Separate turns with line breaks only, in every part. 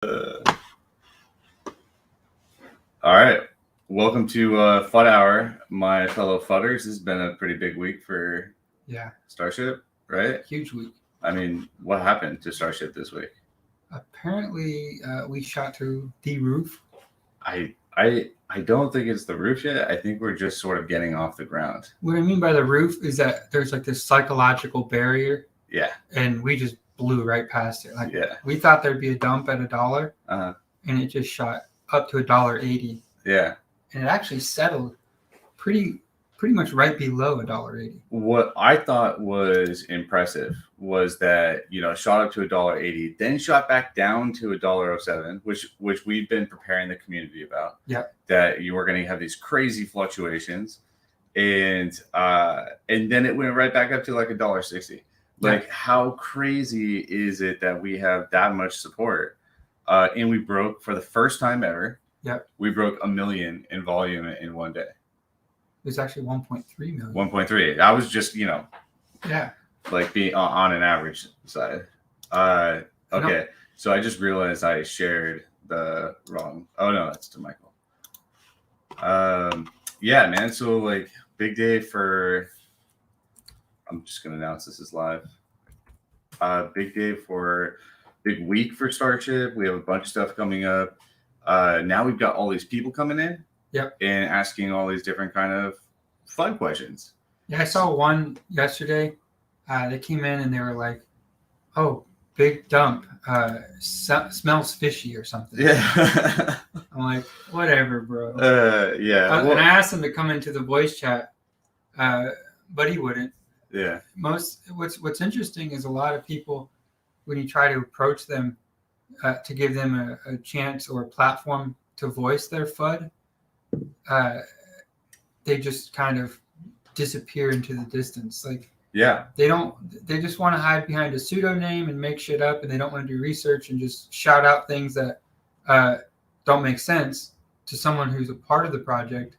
All right. Welcome to FUD Hour, my fellow FUDers. This has been a pretty big week for Starship, right?
Huge week.
I mean, what happened to Starship this week?
Apparently, we shot through the roof.
I don't think it's the roof yet. I think we're just sort of getting off the ground.
What I mean by the roof is that there's like this psychological barrier.
Yeah.
And we just blew right past it. Like,
yeah.
We thought there'd be a dump at $1,
and
it just shot up to $1.80.
Yeah.
And it actually settled pretty much right below $1.80.
What I thought was impressive was that, shot up to $1.80, then shot back down to $1.07, which we've been preparing the community about.
Yeah.
That you were going to have these crazy fluctuations, and then it went right back up to like $1.60. Like, how crazy is it that we have that much support? And we broke, for the first time ever, we broke 1 million in volume in one day.
It was actually 1.3 million.
1.3. I was just, like being on an average side. Okay, so I just realized I shared the wrong. Oh no, that's to Michael. Yeah, man. So like, big day for. I'm just gonna announce this is live. Big week for Starship. We have a bunch of stuff coming up. Now we've got all these people coming in.
Yep.
And asking all these different kind of fun questions.
Yeah, I saw one yesterday. They came in and they were like, "Oh, big dump. Smells fishy or something."
Yeah.
I'm like, whatever, bro.
Yeah.
And I asked him to come into the voice chat, but he wouldn't.
Yeah.
What's interesting is a lot of people, when you try to approach them to give them a chance or a platform to voice their FUD, they just kind of disappear into the distance. Like, they just want to hide behind a pseudonym and make shit up, and they don't want to do research and just shout out things that don't make sense to someone who's a part of the project.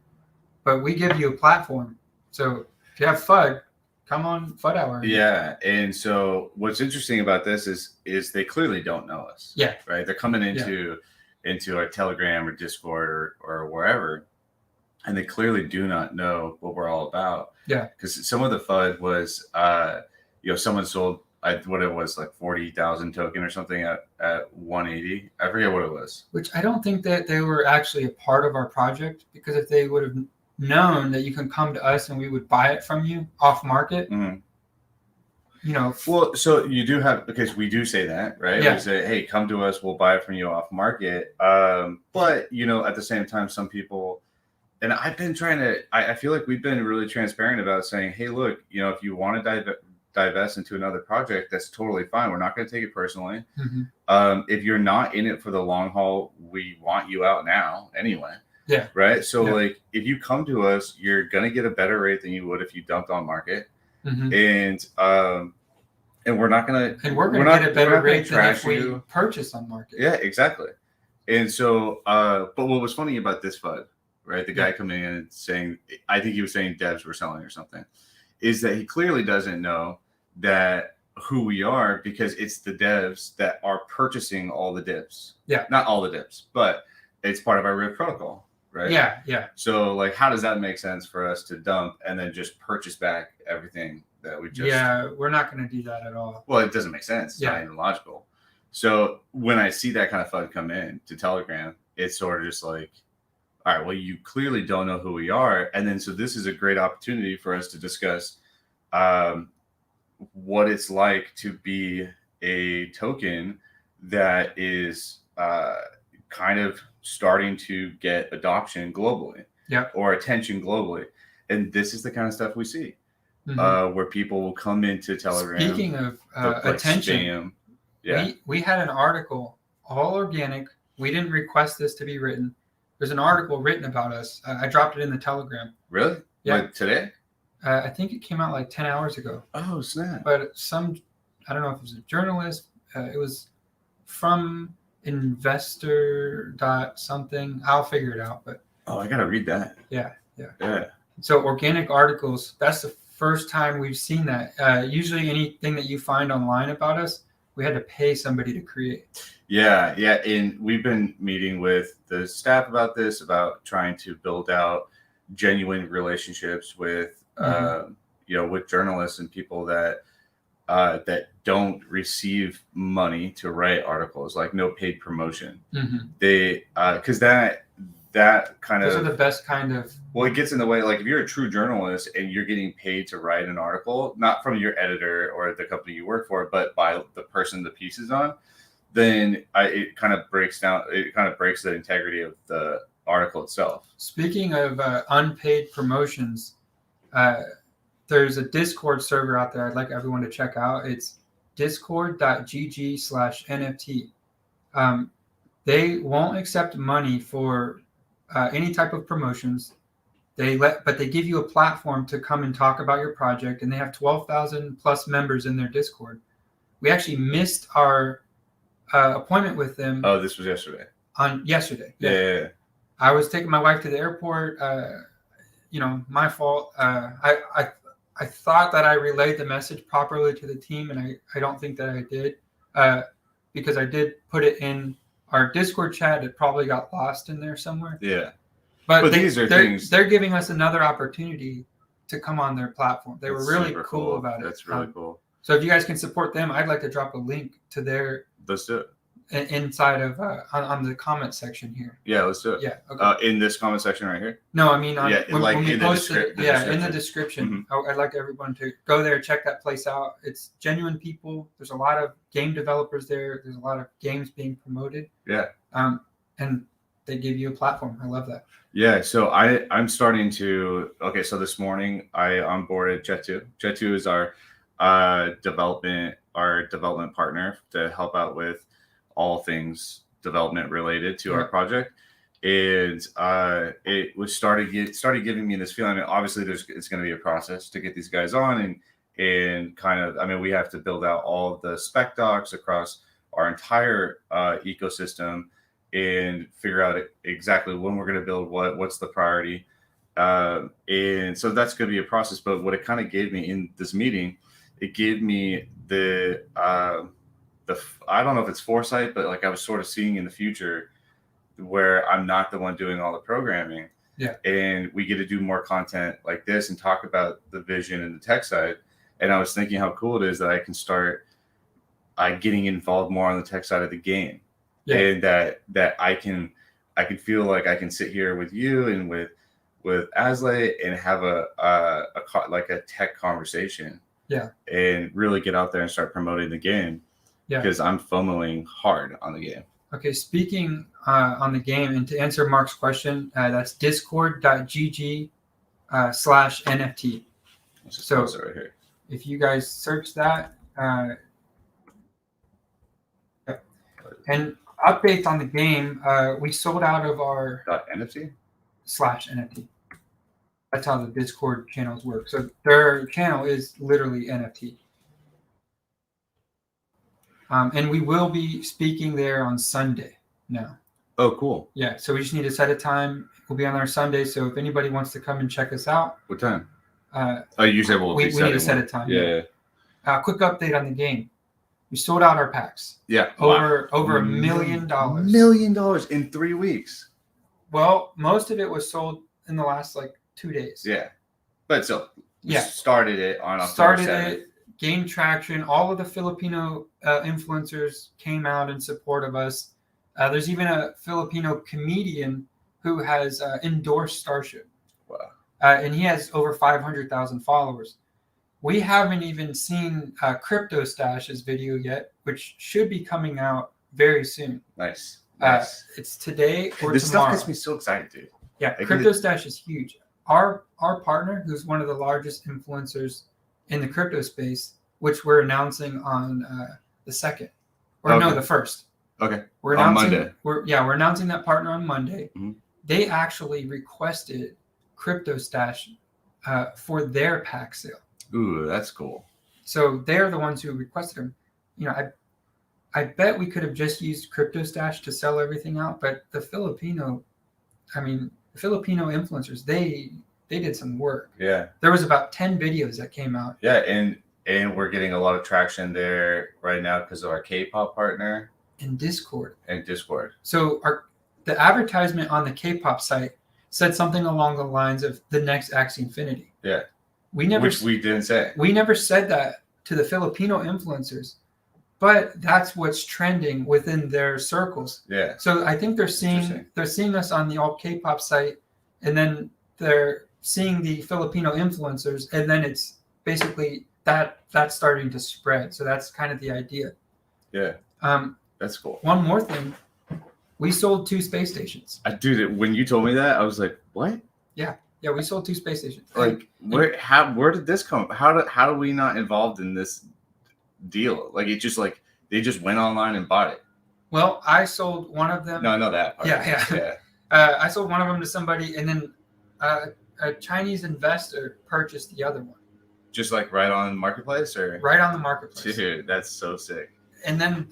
But we give you a platform. So if you have FUD, come on FUD Hour.
Yeah. And so what's interesting about this is they clearly don't know us.
Yeah.
Right. They're coming into our Telegram or Discord or wherever, and they clearly do not know what we're all about.
Yeah.
Because some of the FUD was, someone sold, what it was, like 40,000 token or something at 180. I forget what it was.
Which I don't think that they were actually a part of our project, because if they would have known that you can come to us and we would buy it from you off market,
well, so you do have, because we do say that, right?
Yeah.
We say, hey, come to us, we'll buy it from you off market. But at the same time, some people, and I've been trying to, I feel like we've been really transparent about saying, hey, look, if you want to divest into another project, that's totally fine. We're not going to take it personally.
Mm-hmm.
If you're not in it for the long haul, we want you out now anyway.
Yeah.
Right. So like, if you come to us, you're going to get a better rate than you would if you dumped on market.
Mm-hmm.
And we're not going to,
and we're going to get a better rate than if we purchase on market.
Yeah, exactly. And so, but what was funny about this FUD, right? The guy coming in and saying, I think he was saying devs were selling or something, is that he clearly doesn't know that who we are, because it's the devs that are purchasing all the divs.
Yeah.
Not all the divs, but it's part of our RIP protocol, right?
Yeah, yeah.
So like, how does that make sense for us to dump and then just purchase back everything that we just...
Yeah, we're not going to do that at all.
Well, it doesn't make sense. It's not even logical. So when I see that kind of FUD come in to Telegram, it's sort of just like, all right, well, you clearly don't know who we are. And then, so this is a great opportunity for us to discuss what it's like to be a token that is kind of starting to get adoption globally, or attention globally. And this is the kind of stuff we see, where people will come into Telegram.
Speaking of attention, we had an article, all organic. We didn't request this to be written. There's an article written about us. I dropped it in the Telegram.
Really?
Yeah.
Like today?
I think it came out like 10 hours ago.
Oh, snap.
But I don't know if it was a journalist. It was from investor dot something. I'll figure it out. But
I got to read that.
Yeah.
So
organic articles, that's the first time we've seen that. Usually anything that you find online about us, we had to pay somebody to create.
Yeah, and we've been meeting with the staff about this, about trying to build out genuine relationships with, with journalists and people that don't receive money to write articles, like no paid promotion. They because that kind
those
of
are the best kind of.
Well, it gets in the way. Like if you're a true journalist and you're getting paid to write an article, not from your editor or the company you work for, but by the person the piece is on, then it kind of breaks down. It kind of breaks the integrity of the article itself.
Speaking of unpaid promotions, there's a Discord server out there I'd like everyone to check out. It's discord.gg/NFT. They won't accept money for any type of promotions. But they give you a platform to come and talk about your project, and they have 12,000 plus members in their Discord. We actually missed our appointment with them.
Oh, this was yesterday.
Yesterday.
Yeah.
I was taking my wife to the airport. My fault. I thought that I relayed the message properly to the team, and I don't think that I did, because I did put it in our Discord chat. It probably got lost in there somewhere.
Yeah.
But they're giving us another opportunity to come on their platform. They were really cool about it.
That's really cool.
So if you guys can support them, I'd like to drop a link to their.
Let's do it.
Inside of on the comment section here.
Yeah, let's do it.
Yeah. Okay.
In this comment section right here.
No, I mean
when we post it.
In the description. I'd like everyone to go there, check that place out. It's genuine people. There's a lot of game developers there. There's a lot of games being promoted.
Yeah.
And they give you a platform. I love that.
Yeah. So I'm starting to. Okay. So this morning I onboarded Jet2. Jet2 is our development partner to help out with all things development related to our project, and it was started giving me this feeling. Obviously, it's going to be a process to get these guys on, and kind of. I mean, we have to build out all of the spec docs across our entire ecosystem and figure out exactly when we're going to build what's the priority, and so that's going to be a process. But what it kind of gave me in this meeting, it gave me the I don't know if it's foresight, but like I was sort of seeing in the future where I'm not the one doing all the programming.
Yeah.
And we get to do more content like this and talk about the vision and the tech side. And I was thinking how cool it is that I can start getting involved more on the tech side of the game. Yeah. And that I can feel like I can sit here with you and with Asley and have a tech conversation.
Yeah.
And really get out there and start promoting the game. Yeah. Because I'm FOMOing hard on the game.
Okay, speaking on the game, and to answer Mark's question, that's discord.gg/NFT. So right here. If you guys search that, and updates on the game, we sold out of our
.NFT/NFT.
That's how the Discord channels work. So their channel is literally NFT. And we will be speaking there on Sunday now.
Oh, cool.
Yeah, so we just need to set a time. We'll be on there Sunday, so if anybody wants to come and check us out.
What time? You said
we need to set a time.
Yeah.
Quick update on the game. We sold out our packs.
Yeah.
Over $1 million.
$1 million in 3 weeks.
Well, most of it was sold in the last 2 days.
Yeah. But still, started it on
October 7th. Gained traction. All of the Filipino influencers came out in support of us. There's even a Filipino comedian who has endorsed Starship.
Wow.
And he has over 500,000 followers. We haven't even seen Crypto Stash's video yet, which should be coming out very soon.
Nice.
It's today or
this
tomorrow.
Stuff gets me so excited, dude.
Yeah, Crypto Stash is huge. Our partner, who's one of the largest influencers in the crypto space, which we're announcing on the 2nd, or no, the 1st.
Okay.
We're announcing, on Monday. We're announcing that partner on Monday.
Mm-hmm.
They actually requested Crypto Stash for their pack sale.
Ooh, that's cool.
So they're the ones who requested them. I bet we could have just used Crypto Stash to sell everything out, but the Filipino influencers, they did some work.
Yeah.
There was about 10 videos that came out.
Yeah, and we're getting a lot of traction there right now because of our K-pop partner.
and Discord. So the advertisement on the K-pop site said something along the lines of the next Axie Infinity.
Yeah.
Which
we didn't say.
We never said that to the Filipino influencers, but that's what's trending within their circles.
Yeah.
So I think they're seeing us on the all K-pop site, and then they're seeing the Filipino influencers, and then it's basically that's starting to spread. So that's kind of the idea.
Yeah. That's cool.
One more thing. We sold 2 space stations.
Dude, when you told me that, I was like, what?
Yeah, we sold 2 space stations.
Like, where did this come? How do we not involved in this deal? Like, it just like they just went online and bought it.
Well, I sold one of them.
No, I know that part.
Yeah. I sold one of them to somebody, and then a Chinese investor purchased the other one.
Just like right on Marketplace, or
right on the Marketplace.
Dude, that's so sick.
And then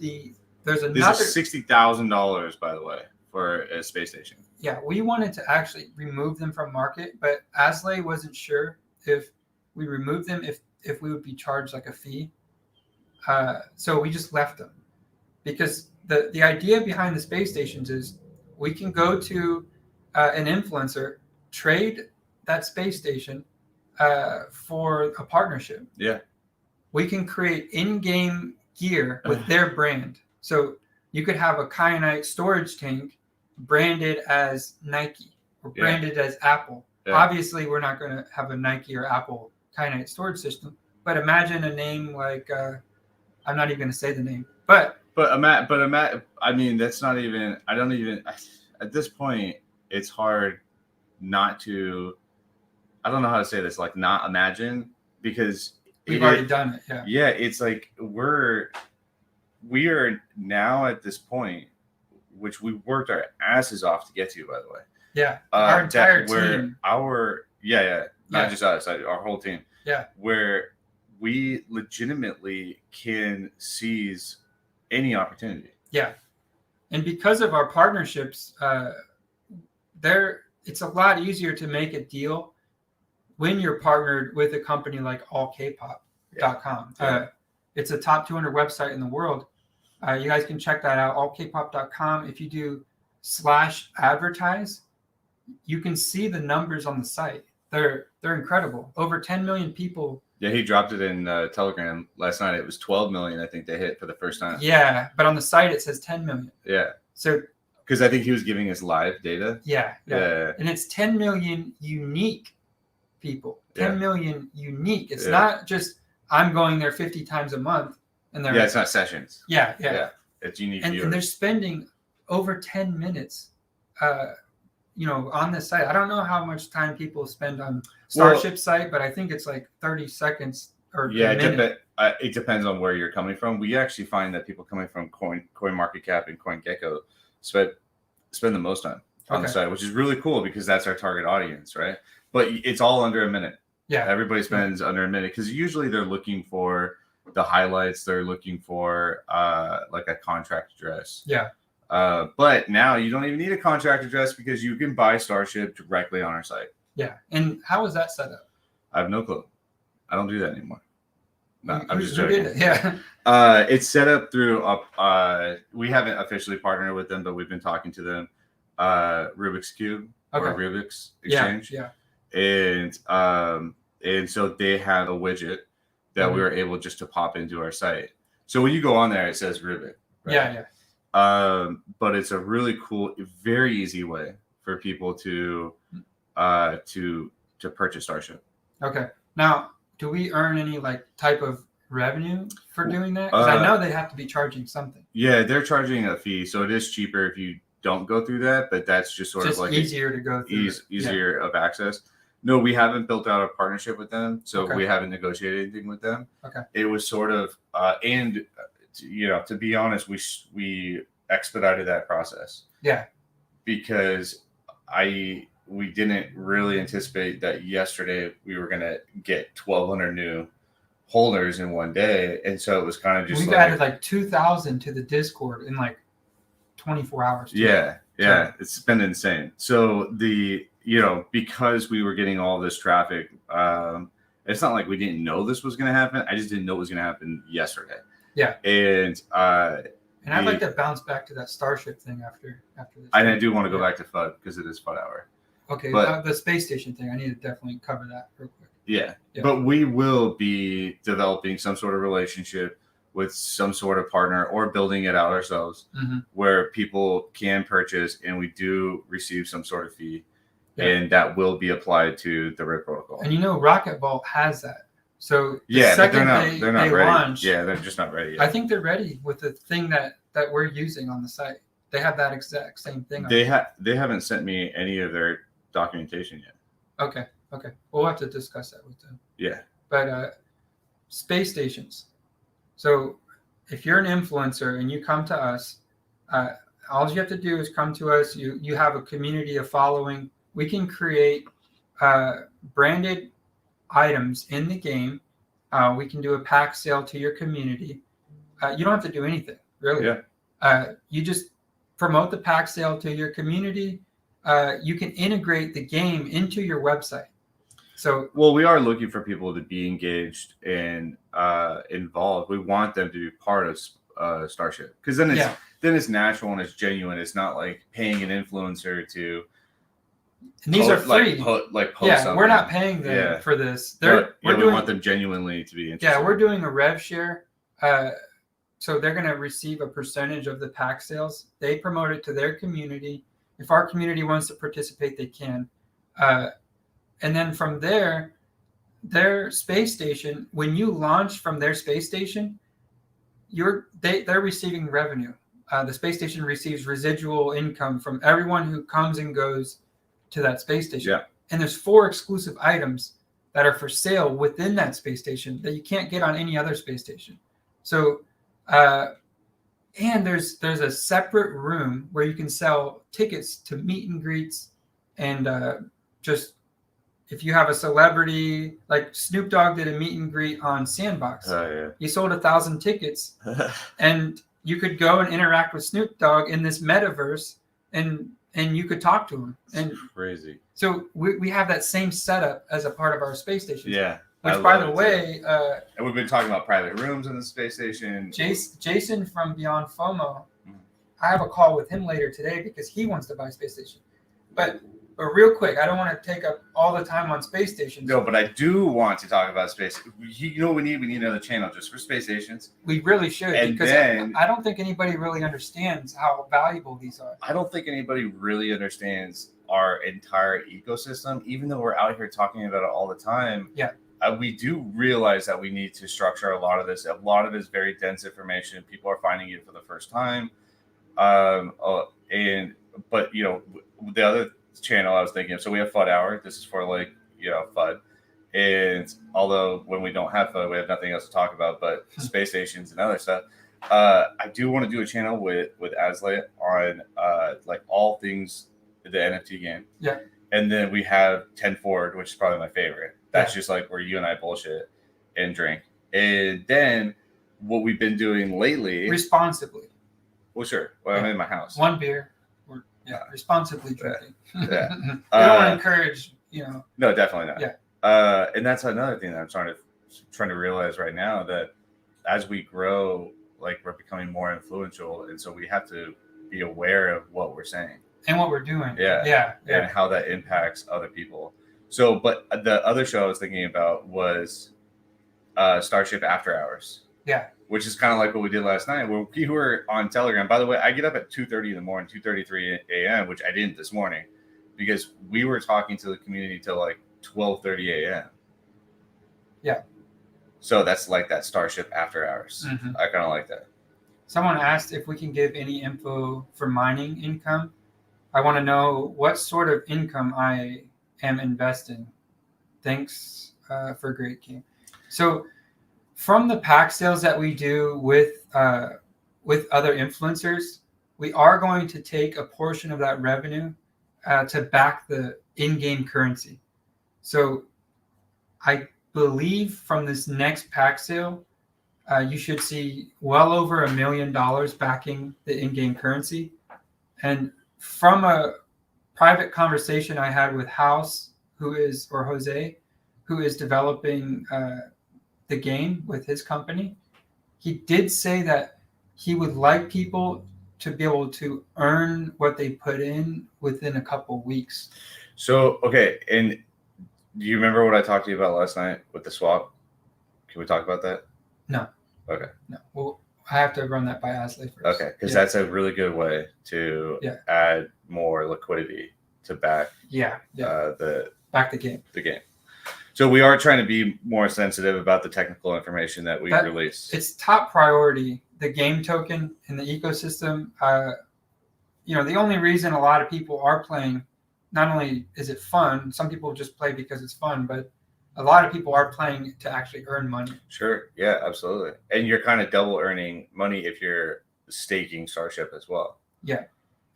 there's another.
These are $60,000, by the way, for a space station.
Yeah, we wanted to actually remove them from market, but Aslay wasn't sure if we removed them if we would be charged like a fee. So we just left them, because the idea behind the space stations is we can go to an influencer, trade that space station for a partnership.
Yeah.
We can create in-game gear with their brand. So you could have a kyanite storage tank branded as Nike or branded as Apple. Yeah. Obviously, we're not going to have a Nike or Apple kyanite storage system, but imagine a name like I'm not even going to say the name, but
I mean, that's not even. I don't even. At this point, it's hard not to. I don't know how to say this. Like, not imagine, because
we've already done it. Yeah.
Yeah, it's like we are now at this point, which we worked our asses off to get to, by the way.
Yeah, our entire team.
Not just us, our whole team.
Yeah,
where we legitimately can seize any opportunity.
Yeah, and because of our partnerships, it's a lot easier to make a deal when you're partnered with a company like allkpop.com. Yeah. It's a top 200 website in the world. You guys can check that out, allkpop.com. If you do /advertise, you can see the numbers on the site. They're incredible. Over 10 million people.
Yeah, he dropped it in Telegram last night. It was 12 million, I think, they hit for the first time.
Yeah, but on the site it says 10 million.
Yeah.
So
because I think he was giving us live data.
Yeah. And it's 10 million unique people. 10 million unique. It's not just I'm going there 50 times a month. And
it's not sessions.
Yeah.
It's unique.
And they're spending over 10 minutes on the site. I don't know how much time people spend on Starship site, but I think it's like 30 seconds or a minute.
It depends on where you're coming from. We actually find that people coming from CoinMarketCap and CoinGecko spend the most time on the site, which is really cool because that's our target audience, right? But it's all under a minute.
Yeah.
Everybody spends under a minute because usually they're looking for the highlights. They're looking for like a contract address.
Yeah.
But now you don't even need a contract address because you can buy Starship directly on our site.
Yeah. And how is that set up?
I have no clue. I don't do that anymore. No, I'm just
joking. Who did it? Yeah.
It's set up through we haven't officially partnered with them, but we've been talking to them. Rubik's Cube or Rubik's Exchange.
Yeah.
And so they have a widget that we were able just to pop into our site. So when you go on there, it says Rubik. Right?
Yeah.
But it's a really cool, very easy way for people to purchase Starship.
Okay. Now, do we earn any like type of revenue for doing that? Because I know they have to be charging something.
Yeah, they're charging a fee, so it is cheaper if you don't go through that. But that's just sort of like
easier to go through.
Easier of access. No, we haven't built out a partnership with them, so we haven't negotiated anything with them.
Okay.
It was sort of, and to be honest, we expedited that process.
Yeah.
Because we didn't really anticipate that yesterday we were gonna get 1,200 new holders in one day, and so it was kind of just
we've added like 2,000 to the Discord in like 24 hours.
Yeah. It's been insane. So because we were getting all this traffic, it's not like we didn't know this was going to happen. I just didn't know it was going to happen yesterday.
Yeah.
And
And I'd like to bounce back to that Starship thing after this.
I do want to go back to FUD because it is FUD Hour.
Okay, but the space station thing, I need to definitely cover that real quick.
Yeah, but we will be developing some sort of relationship with some sort of partner or building it out ourselves where people can purchase and we do receive some sort of fee and that will be applied to the RIP protocol.
And Rocket Vault has that. So
but they're not ready.
Launch,
they're just not ready yet.
I think they're ready with the thing that we're using on the site. They have that exact same thing.
They haven't sent me any of their documentation yet.
Okay. We'll have to discuss that with them.
Yeah.
But space stations. So if you're an influencer and you come to us, all you have to do is come to us. You have a community of following. We can create branded items in the game. We can do a pack sale to your community. You don't have to do anything, really.
Yeah.
You just promote the pack sale to your community. You can integrate the game into your website. So,
well, we are looking for people to be engaged and involved. We want them to be part of Starship because then it's natural and it's genuine. It's not like paying an influencer to.
And these are free.
Post
something. We're not paying them for this.
We want them genuinely to be interested.
Yeah, we're doing a rev share. So they're going to receive a percentage of the pack sales. They promote it to their community. If our community wants to participate, they can. And then from there, their space station, when you launch from their space station, they're receiving revenue. The space station receives residual income from everyone who comes and goes to that space station.
Yeah.
And there's 4 exclusive items that are for sale within that space station that you can't get on any other space station. So, and there's a separate room where you can sell tickets to meet and greets and just if you have a celebrity, like Snoop Dogg did a meet and greet on Sandbox. He sold 1,000 tickets and you could go and interact with Snoop Dogg in this metaverse and you could talk to him. And
crazy. So
we have that same setup as a part of our space station.
Yeah.
Which, by the way,
and we've been talking about private rooms in the space station.
Jason from Beyond FOMO, I have a call with him later today because he wants to buy space station. But real quick, I don't want to take up all the time on space stations.
No, but I do want to talk about space. You know what we need? We need another channel just for space stations.
We really should.
And
because
then,
I don't think anybody really understands how valuable these are.
I don't think anybody really understands our entire ecosystem, even though we're out here talking about it all the time.
Yeah.
We do realize that we need to structure a lot of this. A lot of it is very dense information. People are finding it for the first time. But the other channel I was thinking of, so we have FUD Hour. This is for FUD. And although when we don't have FUD, we have nothing else to talk about but space stations and other stuff. I do want to do a channel with Aslet on all things the NFT game.
Yeah.
And then we have 10 Forward, which is probably my favorite. That's just where you and I bullshit and drink. And then what we've been doing lately.
Responsibly.
Well, sure. Well, I'm in my house.
1 beer. Responsibly drinking.
Yeah.
I don't want to encourage,
No, definitely not.
Yeah.
And that's another thing that I'm trying to realize right now, that as we grow, we're becoming more influential. And so we have to be aware of what we're saying.
And what we're doing.
Yeah. And how that impacts other people. So, but the other show I was thinking about was Starship After Hours.
Yeah.
Which is kind of like what we did last night, where we were on Telegram. By the way, I get up at 2:30 in the morning, 2:33 a.m., which I didn't this morning, because we were talking to the community till 12:30 a.m.
Yeah.
So that's that Starship After Hours.
Mm-hmm.
I kind of like that.
Someone asked if we can give any info for mining income. I want to know what sort of income I am investing. Thanks for a great game. So from the pack sales that we do with other influencers, we are going to take a portion of that revenue to back the in-game currency. So I believe from this next pack sale, you should see well over $1 million backing the in-game currency. And from a private conversation I had with Jose, who is developing the game with his company, he did say that he would like people to be able to earn what they put in within a couple weeks.
So, okay. And do you remember what I talked to you about last night with the swap? Can we talk about that?
No.
Okay.
No. Well, I have to run that by Asley first.
Okay. Because that's a really good way to add more liquidity to back
back the game.
The game. So we are trying to be more sensitive about the technical information that we release.
It's top priority. The game token in the ecosystem. The only reason a lot of people are playing, not only is it fun, some people just play because it's fun, but a lot of people are playing to actually earn money.
Sure. Yeah, absolutely. And you're kind of double earning money if you're staking Starship as well.
Yeah.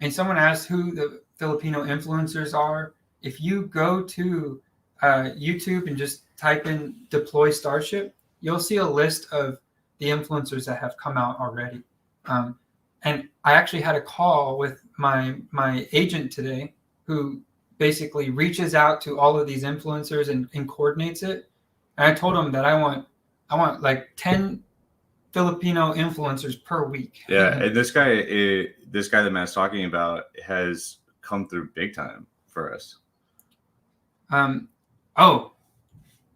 And someone asked who the Filipino influencers are. If you go to YouTube and just type in deploy Starship, you'll see a list of the influencers that have come out already. And I actually had a call with my agent today, who basically reaches out to all of these influencers and coordinates it. And I told him that I want like 10 Filipino influencers per week.
Yeah, and this guy that Matt's talking about has come through big time for us.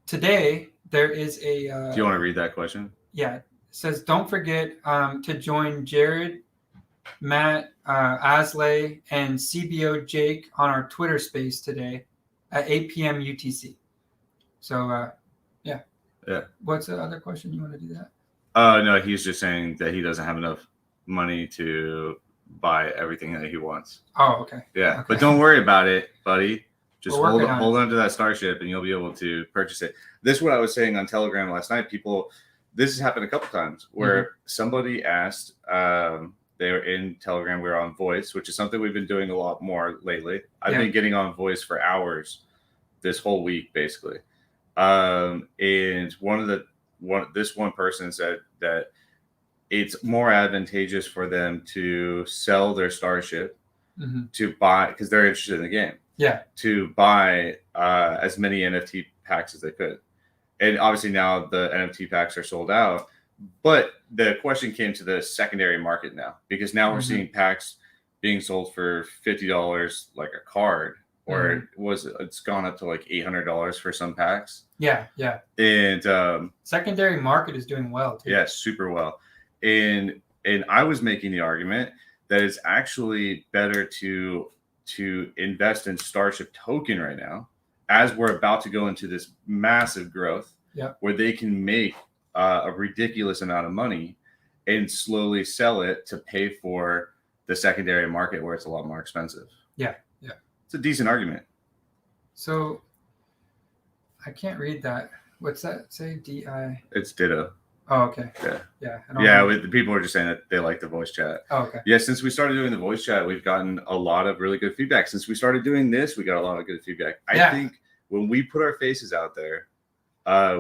Today there is a.
Do you want to read that question?
Yeah, it says don't forget to join Jared, Matt, Asley, and CBO Jake on our Twitter space today at 8 p.m. UTC. So, yeah. What's the other question? You want to do that?
No, he's just saying that he doesn't have enough money to buy everything that he wants.
Oh, okay.
Yeah,
okay.
But don't worry about it, buddy. Just hold on to that Starship and you'll be able to purchase it. This is what I was saying on Telegram last night. This has happened a couple times where somebody asked, they were in Telegram, we were on voice, which is something we've been doing a lot more lately. I've been getting on voice for hours this whole week, basically. And this one person said that it's more advantageous for them to sell their Starship to buy, because they're interested in the game.
Yeah.
To buy as many NFT packs as they could. And obviously now the NFT packs are sold out. But the question came to the secondary market now, because now we're seeing packs being sold for $50 like a card, or it's gone up to like $800 for some packs.
Yeah.
And
secondary market is doing well too.
Yeah, super well. And I was making the argument that it's actually better to invest in Starship token right now, as we're about to go into this massive growth, where they can make a ridiculous amount of money and slowly sell it to pay for the secondary market where it's a lot more expensive.
Yeah.
It's a decent argument.
So I can't read that. What's that say? DI?
It's ditto.
Oh, okay.
Yeah. The people are just saying that they like the voice chat.
Oh, okay.
Yeah, since we started doing the voice chat, we've gotten a lot of really good feedback. Since we started doing this, we got a lot of good feedback. I think when we put our faces out there,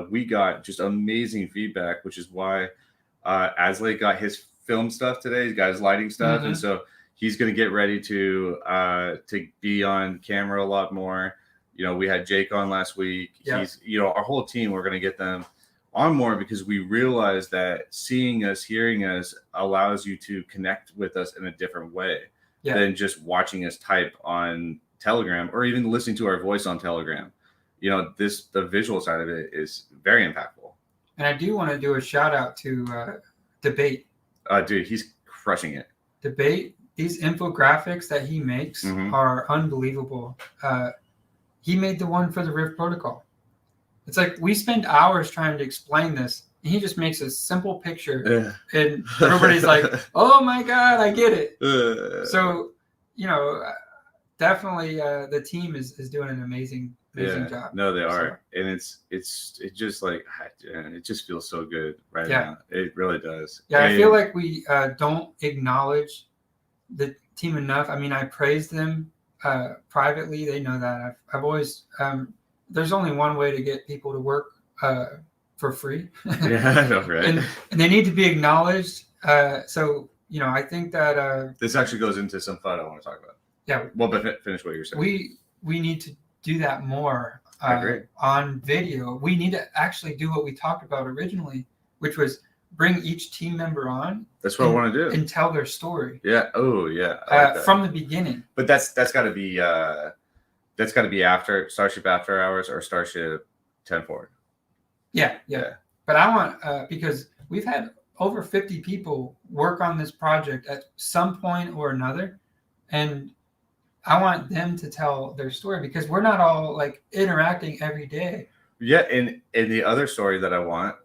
we got just amazing feedback, which is why Asley got his film stuff today. He's got his lighting stuff, and so he's going to get ready to be on camera a lot more. We had Jake on last week. He's, our whole team, we're going to get them on more, because we realize that seeing us, hearing us allows you to connect with us in a different way than just watching us type on Telegram, or even listening to our voice on Telegram. The visual side of it is very impactful.
And I do want to do a shout out to Debate.
Dude, he's crushing it.
Debate, these infographics that he makes are unbelievable. He made the one for the Rift protocol. It's like we spend hours trying to explain this, and he just makes a simple picture, and everybody's like, "Oh my god, I get it." So, definitely the team is doing an amazing job.
No, they are, and it's just like it just feels so good right now. It really does.
Yeah, I feel like we don't acknowledge the team enough. I mean, I praise them privately. They know that. I've always there's only one way to get people to work for free.
Yeah, I know, right?
and they need to be acknowledged. So I think that
this actually goes into some FUD I want to talk about.
Yeah.
Well, but finish what you're saying.
We need to do that more on video. We need to actually do what we talked about originally, which was bring each team member on.
That's what I want to do.
And tell their story.
Yeah. Oh, yeah. I like
from the beginning.
But that's got to be after Starship After Hours or Starship 10 Forward.
Yeah. But I want because we've had over 50 people work on this project at some point or another, and I want them to tell their story because we're not all like interacting every day.
Yeah, and the other story that I want,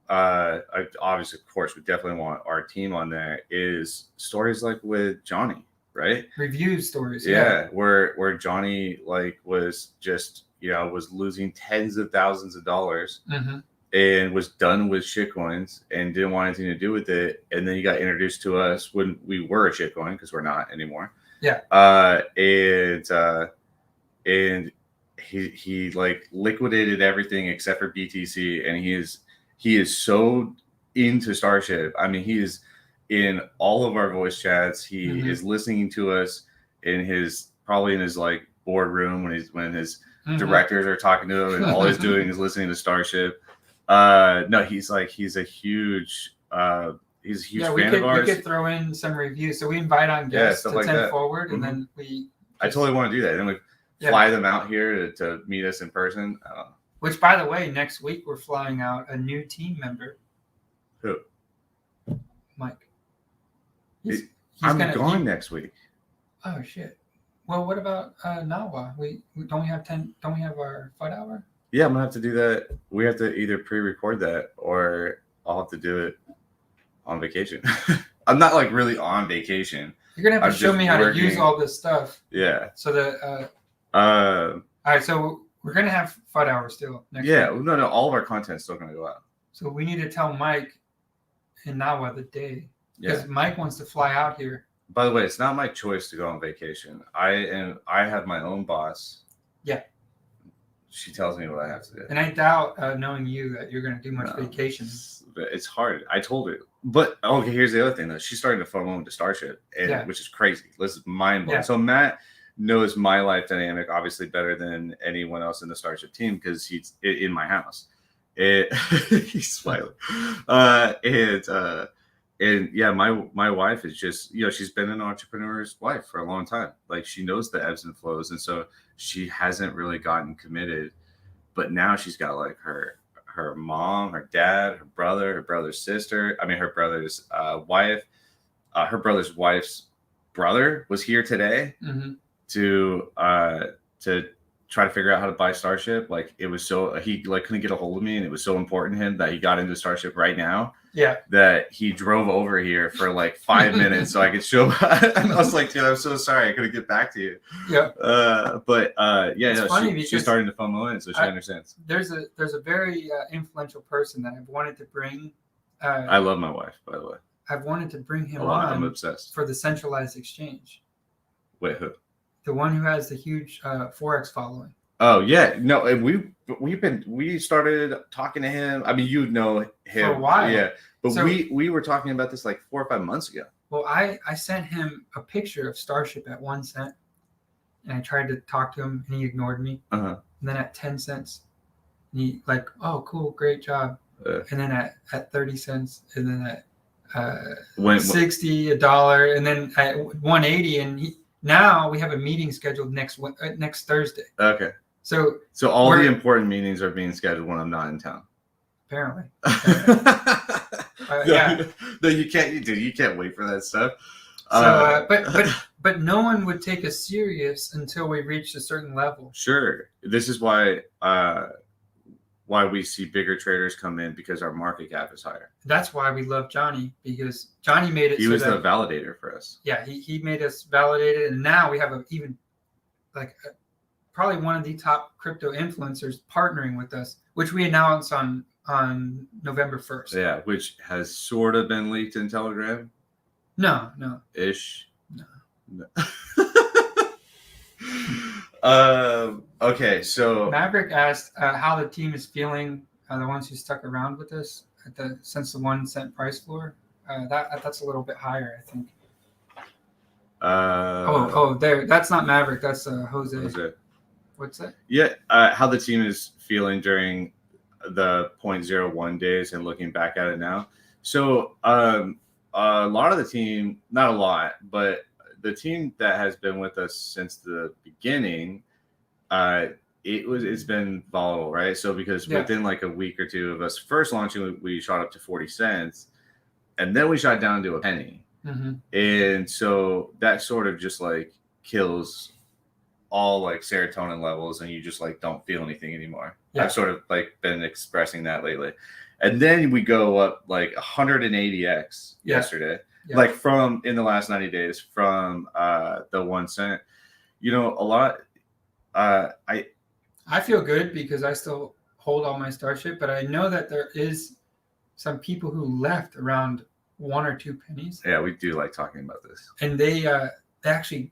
I obviously, of course, we definitely want our team on there, is stories like with Johnny, right?
Review stories.
Yeah, where Johnny like was just, was losing tens of thousands of dollars and was done with shitcoins and didn't want anything to do with it. And then he got introduced to us when we were a shitcoin, because we're not anymore.
Yeah.
And he like liquidated everything except for BTC, and he is so into Starship. I mean, he is in all of our voice chats. He is listening to us in his like boardroom when his directors are talking to him, and all he's doing is listening to Starship. No, he's a huge fan of ours.
We could throw in some reviews. So we invite on guests to like 10 Forward, and then
I totally want to do that. And then we fly them out here to meet us in person.
Which, by the way, next week we're flying out a new team member.
Who?
Mike.
I'm going next week.
Oh shit. Well, what about Nawa? Don't we have our FUD Hour?
Yeah, I'm gonna have to do that. We have to either pre-record that, or I'll have to do it on vacation. I'm not like really on vacation.
You're gonna have to show me how to use all this stuff.
Yeah.
So that. All right. So we're gonna have FUD Hour still next week.
No. All of our content's still gonna go out.
So we need to tell Mike and Nawa the day, because Mike wants to fly out here.
By the way, it's not my choice to go on vacation. I have my own boss.
Yeah.
She tells me what I have to do.
And I doubt, knowing you, that you're going to do much vacation.
It's hard. I told her. But, okay, here's the other thing, though. She's starting to FOMO into Starship, which is crazy. This is mind-blowing. Yeah. So Matt knows my life dynamic, obviously, better than anyone else in the Starship team, because he's in my house. He's smiling. And yeah, my wife is just, she's been an entrepreneur's wife for a long time. Like, she knows the ebbs and flows. And so she hasn't really gotten committed, but now she's got like her mom, her dad, her brother's sister. I mean, her brother's wife, her brother's wife's brother was here today to try to figure out how to buy Starship. Like, it was he like couldn't get a hold of me, and it was so important to him that he got into Starship right now. Yeah. That he drove over here for like 5 minutes so I could show. And I was like, dude, I'm so sorry, I couldn't get back to you. Yeah. She's starting to FOMO in, so she understands.
There's a very influential person that I've wanted to bring.
I love my wife, by the way.
I've wanted to bring him on.
I'm obsessed.
For the centralized exchange.
Wait, who?
The one who has the huge Forex following.
Oh yeah, no, we started talking to him. I mean, you know him
for a while.
Yeah, but so, we were talking about this like 4 or 5 months ago.
Well, I sent him a picture of Starship at 1 cent, and I tried to talk to him, and he ignored me. And then at 10 cents, and he like, oh, cool, great job. And then at 30 cents, and then at $60, $1, and then at 180, and now we have a meeting scheduled next Thursday.
Okay. So all the important meetings are being scheduled when I'm not in town.
Apparently.
Yeah. No, you can't. Dude, you can't wait for that stuff.
So, but no one would take us serious until we reached a certain level.
Sure. This is why we see bigger traders come in, because our market cap is higher.
That's why we love Johnny, because Johnny made it.
He was the validator for us.
Yeah, he made us validated, and now we have probably one of the top crypto influencers partnering with us, which we announced on November 1st.
Yeah, which has sort of been leaked in Telegram.
No.
Ish.
No.
Okay, so
Maverick asked how the team is feeling, the ones who stuck around with us since the 1 cent price floor. That's a little bit higher, I think. There. That's not Maverick. That's Jose. What's that?
Yeah, how the team is feeling during the 0.01 days and looking back at it now. So a lot of the team, not a lot, but the team that has been with us since the beginning, it's been volatile, right? So because within like a week or two of us first launching, we shot up to 40 cents, and then we shot down to a penny.
Mm-hmm.
And so that sort of just like kills all like serotonin levels, and you just like don't feel anything anymore. Yeah. I've sort of like been expressing that lately. And then we go up like 180x yesterday, like from in the last 90 days from the 1 cent. You know, a lot.
I feel good because I still hold all my Starship, but I know that there is some people who left around 1 or 2 pennies.
Yeah, we do like talking about this.
And they actually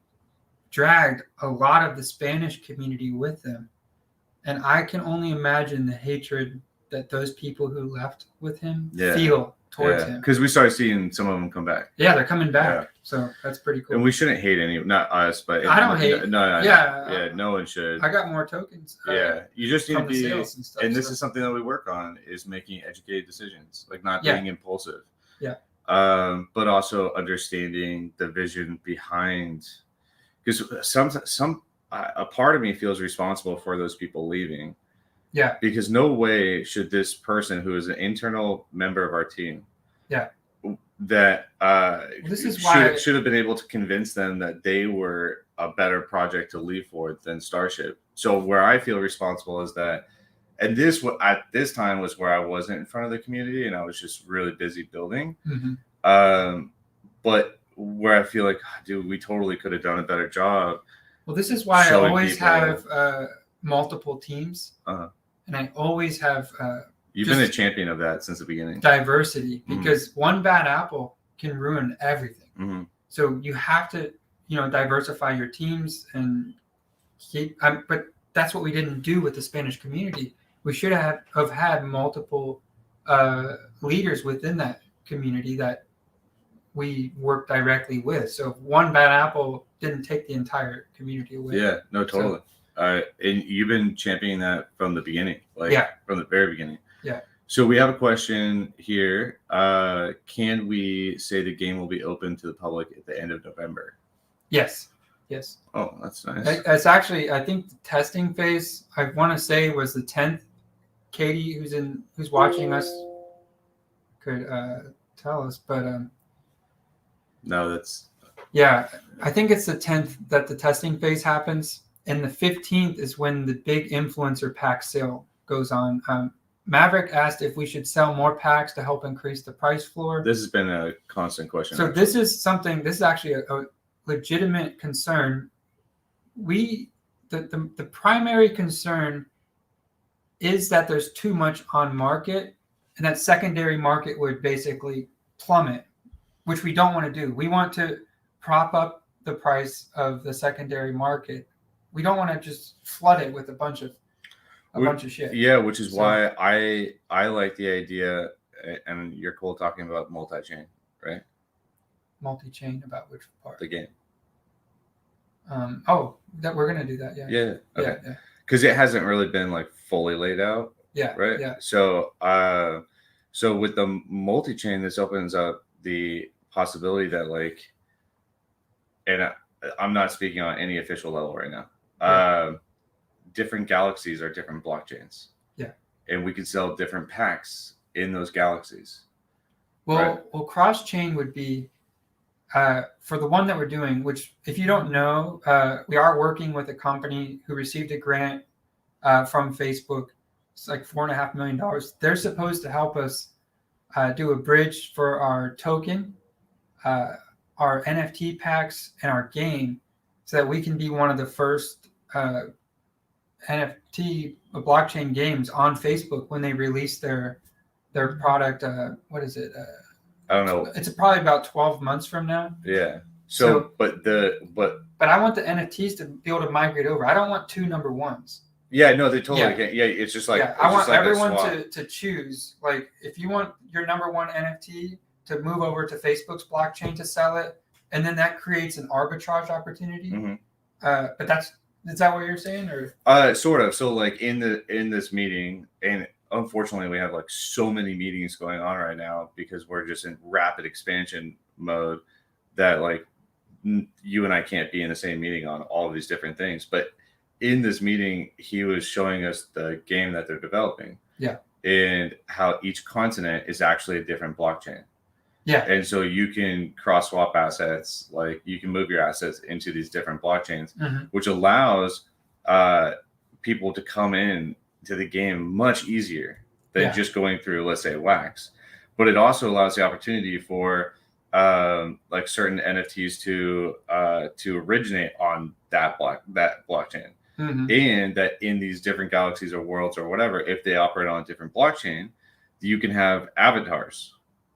dragged a lot of the Spanish community with them. And I can only imagine the hatred that those people who left with him feel towards him.
Because we started seeing some of them come back.
Yeah, they're coming back. Yeah. So that's pretty cool.
And we shouldn't hate not us, but
I don't hate.
No. Yeah, no one should.
I got more tokens.
You just need to be. And this
is
something that we work on is making educated decisions, like not being impulsive.
Yeah.
But also understanding the vision behind, because a part of me feels responsible for those people leaving.
Yeah.
Because no way should this person who is an internal member of our team, that
this is why
should have been able to convince them that they were a better project to leave for than Starship. So where I feel responsible is that, and this at this time was where I wasn't in front of the community and I was just really busy building.
Mm-hmm.
But where I feel like, dude, we totally could have done a better job.
Well, this is why I always have multiple teams.
Uh-huh.
And I always have.
You've been a champion of that since the beginning.
Diversity, because one bad apple can ruin everything.
Mm-hmm.
So you have to, diversify your teams and keep. But that's what we didn't do with the Spanish community. We should have had multiple leaders within that community that we work directly with. So if one bad apple didn't take the entire community away.
Yeah, no, totally. And you've been championing that from the beginning, from the very beginning.
Yeah.
So we have a question here. Can we say the game will be open to the public at the end of November?
Yes.
Oh, that's nice.
It's actually, I think the testing phase, I want to say, was the 10th. Katie, who's watching us, could tell us, but
no, that's.
Yeah, I think it's the 10th that the testing phase happens. And the 15th is when the big influencer pack sale goes on. Maverick asked if we should sell more packs to help increase the price floor.
This has been a constant question.
So this is actually a legitimate concern. The primary concern is that there's too much on market and that secondary market would basically plummet, which we don't want to do. We want to prop up the price of the secondary market. We don't want to just flood it with a bunch of shit.
Yeah, which is why I like the idea, and you're cool talking about multi-chain, right?
Multi-chain about which part?
The game.
That we're gonna do that. Yeah.
Yeah. Okay. Yeah. Because it hasn't really been like fully laid out.
Yeah.
Right.
Yeah.
So with the multi-chain, this opens up the possibility that and I'm not speaking on any official level right now. Different galaxies are different blockchains.
Yeah.
And we can sell different packs in those galaxies.
Well, cross-chain would be for the one that we're doing, which if you don't know, we are working with a company who received a grant from Facebook. It's like $4.5 million. They're supposed to help us do a bridge for our token, our NFT packs, and our game, so that we can be one of the first NFT blockchain games on Facebook when they release their product. What is it?
I don't know.
It's probably about 12 months from now.
Yeah. But
I want the NFTs to be able to migrate over. I don't want 2 number ones.
Yeah, no, they totally can't. Yeah, it's just like
I want everyone to choose. Like, if you want your number one NFT to move over to Facebook's blockchain to sell it, and then that creates an arbitrage opportunity.
Mm-hmm.
But is that what you're saying, or?
Sort of. So like in this meeting, and unfortunately, we have like so many meetings going on right now because we're just in rapid expansion mode that like you and I can't be in the same meeting on all of these different things. But in this meeting, he was showing us the game that they're developing.
Yeah.
And how each continent is actually a different blockchain.
Yeah.
And so you can cross swap assets, like you can move your assets into these different blockchains, which allows people to come in to the game much easier than just going through, let's say, Wax. But it also allows the opportunity for like certain NFTs to originate on that blockchain. And that in these different galaxies or worlds or whatever, if they operate on a different blockchain, you can have avatars.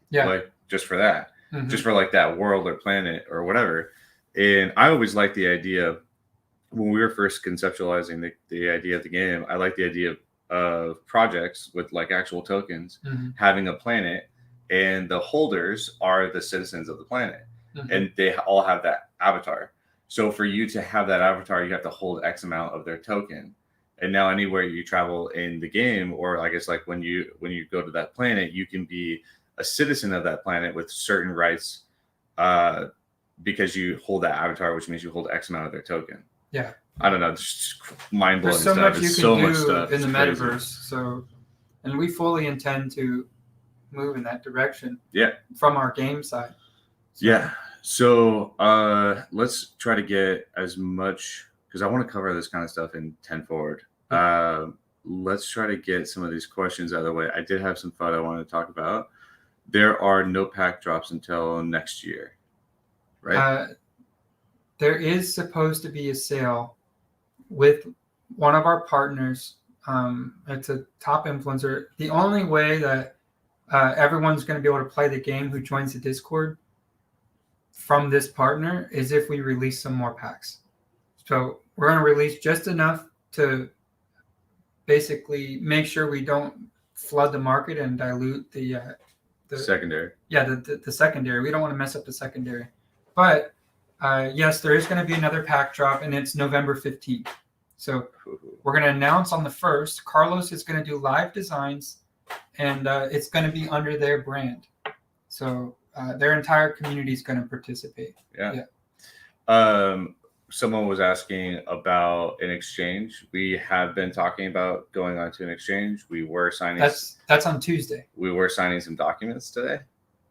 Yeah. Like just for that, just for like that world or planet or whatever. And I always liked the idea when we were first conceptualizing the idea of the game. I like the idea of projects with like actual tokens having a planet, and the holders are the citizens of the planet, and they all have that avatar. So for you to have that avatar, you have to hold X amount of their token. And now anywhere you travel in the game, or I guess like when you go to that planet, you can be a citizen of that planet with certain rights because you hold that avatar, which means you hold X amount of their token. Yeah. I don't know. It's just mind blowing stuff.
Much you can do in the metaverse. So, and we fully intend to move in that direction. Yeah. From our game side.
So. Yeah. So let's try to get as much, because I want to cover this kind of stuff in 10 forward. Let's try to get some of these questions out of the way. I did have some FUD I wanted to talk about. There are no pack drops until next year, right?
There is supposed to be a sale with one of our partners. It's a top influencer. The only way that everyone's going to be able to play the game who joins the Discord from this partner is if we release some more packs. So we're going to release just enough to basically make sure we don't flood the market and dilute the
secondary.
Yeah, the secondary. We don't want to mess up the secondary. But yes, there is going to be another pack drop, and it's November 15th. So we're going to announce on the 1st. Carlos is going to do live designs, and it's going to be under their brand. So their entire community is going to participate. Yeah.
Someone was asking about an exchange. We have been talking about going on to an exchange. We were signing.
That's on Tuesday.
We were signing some documents today.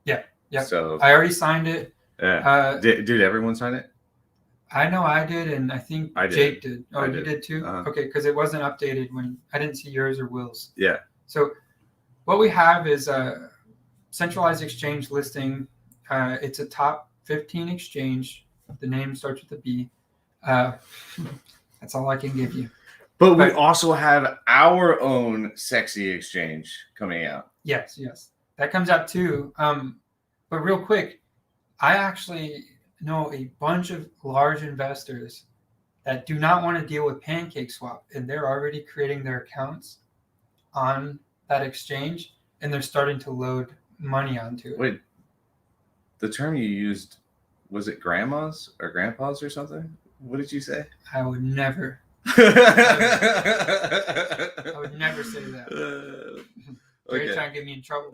Yeah. Yeah. So I already signed it.
Yeah. Did everyone sign it?
I know I did, and I think Jake did. Oh, you did too? Okay, because it wasn't updated when I didn't see yours or Will's. Yeah. So what we have is a centralized exchange listing. It's a top 15 exchange. The name starts with a B. That's all I can give you.
But we also have our own sexy exchange coming out.
Yes. That comes out too. But real quick, I actually know a bunch of large investors that do not want to deal with PancakeSwap, and they're already creating their accounts on that exchange, and they're starting to load money onto it.
Wait, the term you used, was it grandmas or grandpas or something? What did you say?
I would never. I would never say that. They're trying to get me in trouble.